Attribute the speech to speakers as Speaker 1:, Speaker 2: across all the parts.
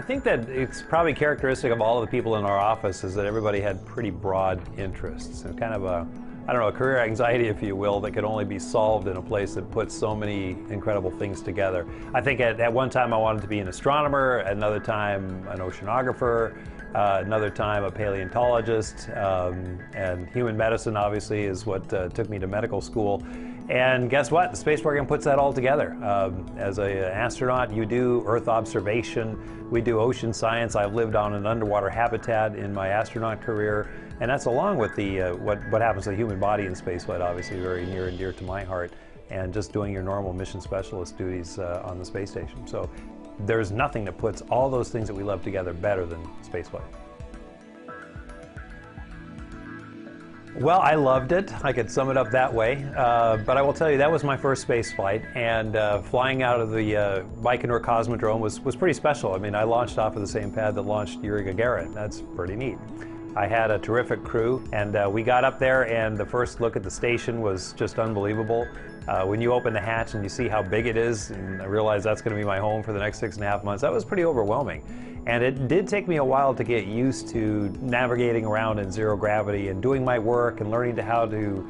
Speaker 1: think that it's probably characteristic of all of the people in our office is that everybody had pretty broad interests and kind of a, I don't know, a career anxiety, if you will, that could only be solved in a place that puts so many incredible things together. I think at one time I wanted to be an astronomer, at another time an oceanographer, another time a paleontologist, and human medicine obviously is what took me to medical school. And guess what? The space program puts that all together. As an astronaut, you do Earth observation, we do ocean science. I've lived on an underwater habitat in my astronaut career, and that's along with the what happens to the human body in spaceflight, obviously very near and dear to my heart, and just doing your normal mission specialist duties on the space station. So there's nothing that puts all those things that we love together better than spaceflight. Well, I loved it. I could sum it up that way. But I will tell you, that was my first space flight, and flying out of the Baikonur Cosmodrome was pretty special. I mean, I launched off of the same pad that launched Yuri Gagarin. That's pretty neat. I had a terrific crew, and we got up there, and the first look at the station was just unbelievable. When you open the hatch and you see how big it is, and I realized that's going to be my home for the next 6.5 months, that was pretty overwhelming. And it did take me a while to get used to navigating around in zero gravity and doing my work and learning how to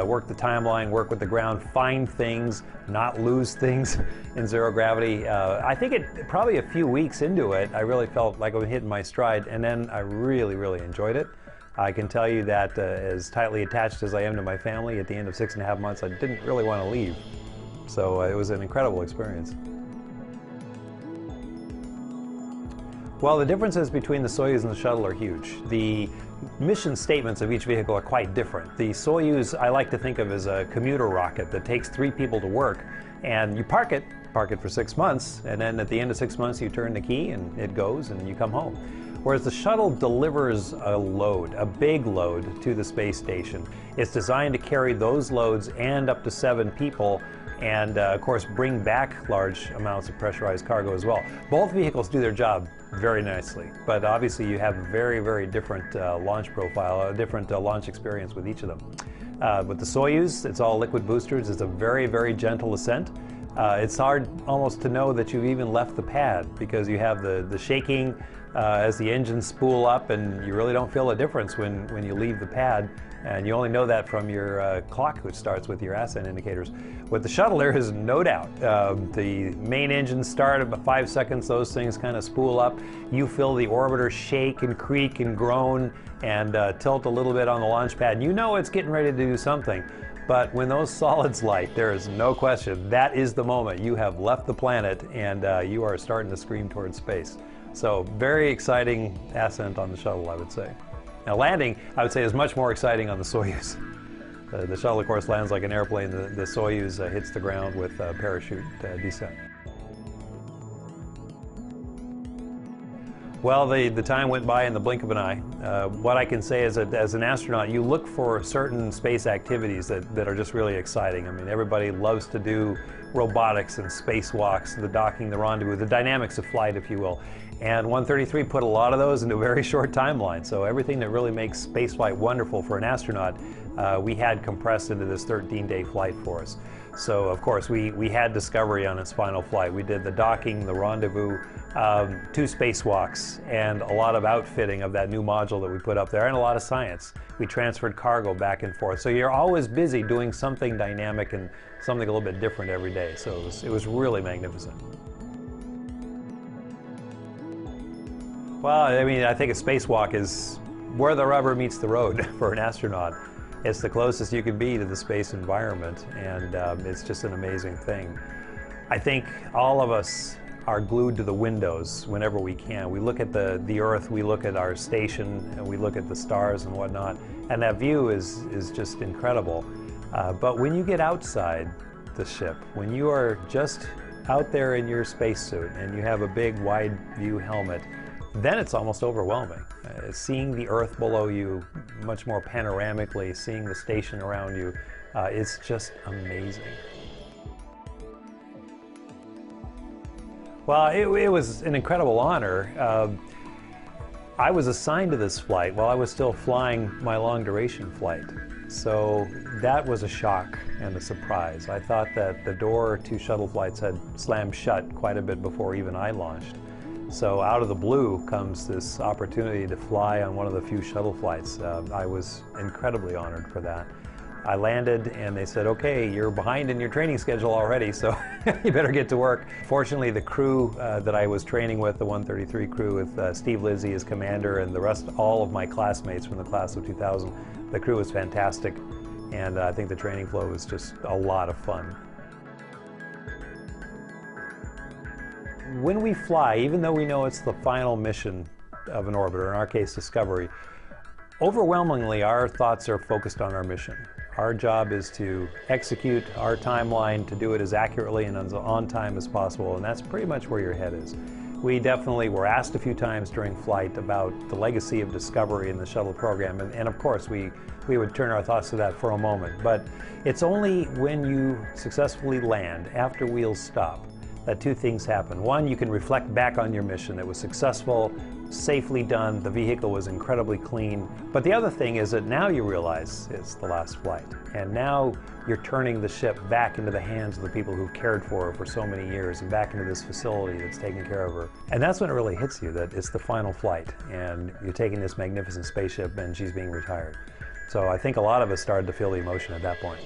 Speaker 1: work the timeline, work with the ground, find things, not lose things in zero gravity. I think probably a few weeks into it, I really felt like I was hitting my stride, and then I really, really enjoyed it. I can tell you that as tightly attached as I am to my family, at the end of 6.5 months, I didn't really want to leave. So it was an incredible experience. Well, the differences between the Soyuz and the shuttle are huge. The mission statements of each vehicle are quite different. The Soyuz I like to think of as a commuter rocket that takes 3 people to work, and you park it for 6 months, and then at the end of 6 months you turn the key and it goes and you come home. Whereas the shuttle delivers a load, a big load, to the space station. It's designed to carry those loads and up to 7 people, and of course bring back large amounts of pressurized cargo as well. Both vehicles do their job very nicely, but obviously you have a very, very different launch profile, a different launch experience with each of them. With the Soyuz, it's all liquid boosters. It's a very, very gentle ascent. It's hard almost to know that you've even left the pad because you have the shaking as the engines spool up, and you really don't feel a difference when you leave the pad. And you only know that from your clock, which starts with your ascent indicators. With the shuttle, there is no doubt. The main engines start about 5 seconds, those things kind of spool up. You feel the orbiter shake and creak and groan and tilt a little bit on the launch pad. You know it's getting ready to do something. But when those solids light, there is no question. That is the moment. You have left the planet and you are starting to scream towards space. So very exciting ascent on the shuttle, I would say. Now landing, I would say, is much more exciting on the Soyuz. The shuttle, of course, lands like an airplane. The Soyuz hits the ground with parachute descent. Well, the time went by in the blink of an eye. What I can say is that as an astronaut, you look for certain space activities that are just really exciting. I mean, everybody loves to do robotics and spacewalks, the docking, the rendezvous, the dynamics of flight, if you will. And 133 put a lot of those into a very short timeline. So everything that really makes spaceflight wonderful for an astronaut, we had compressed into this 13-day flight for us. So of course we had Discovery on its final flight. We did the docking, the rendezvous, 2 spacewalks, and a lot of outfitting of that new module that we put up there, and a lot of science. We transferred cargo back and forth. So you're always busy doing something dynamic and something a little bit different every day. So it was really magnificent. Well, I mean, I think a spacewalk is where the rubber meets the road for an astronaut. It's the closest you can be to the space environment, and it's just an amazing thing. I think all of us are glued to the windows whenever we can. We look at the Earth, we look at our station, and we look at the stars and whatnot, and that view is just incredible. But when you get outside the ship, when you are just out there in your spacesuit and you have a big wide view helmet, then it's almost overwhelming. Seeing the Earth below you much more panoramically, seeing the station around you, it's just amazing. Well, it was an incredible honor. I was assigned to this flight while I was still flying my long-duration flight. So that was a shock and a surprise. I thought that the door to shuttle flights had slammed shut quite a bit before even I launched. So out of the blue comes this opportunity to fly on one of the few shuttle flights. I was incredibly honored for that. I landed and they said, okay, you're behind in your training schedule already, so you better get to work. Fortunately, the crew that I was training with, the 133 crew with Steve Lizzie as commander and the rest, all of my classmates from the class of 2000, the crew was fantastic, and I think the training flow was just a lot of fun. When we fly, even though we know it's the final mission of an orbiter, in our case Discovery, overwhelmingly our thoughts are focused on our mission. Our job is to execute our timeline, to do it as accurately and as on time as possible, and that's pretty much where your head is. We definitely were asked a few times during flight about the legacy of Discovery in the shuttle program, and of course we would turn our thoughts to that for a moment, but it's only when you successfully land, after wheels stop, that two things happen. One, you can reflect back on your mission. It was successful, safely done, the vehicle was incredibly clean. But the other thing is that now you realize it's the last flight. And now you're turning the ship back into the hands of the people who've cared for her for so many years and back into this facility that's taking care of her. And that's when it really hits you that it's the final flight and you're taking this magnificent spaceship and she's being retired. So I think a lot of us started to feel the emotion at that point.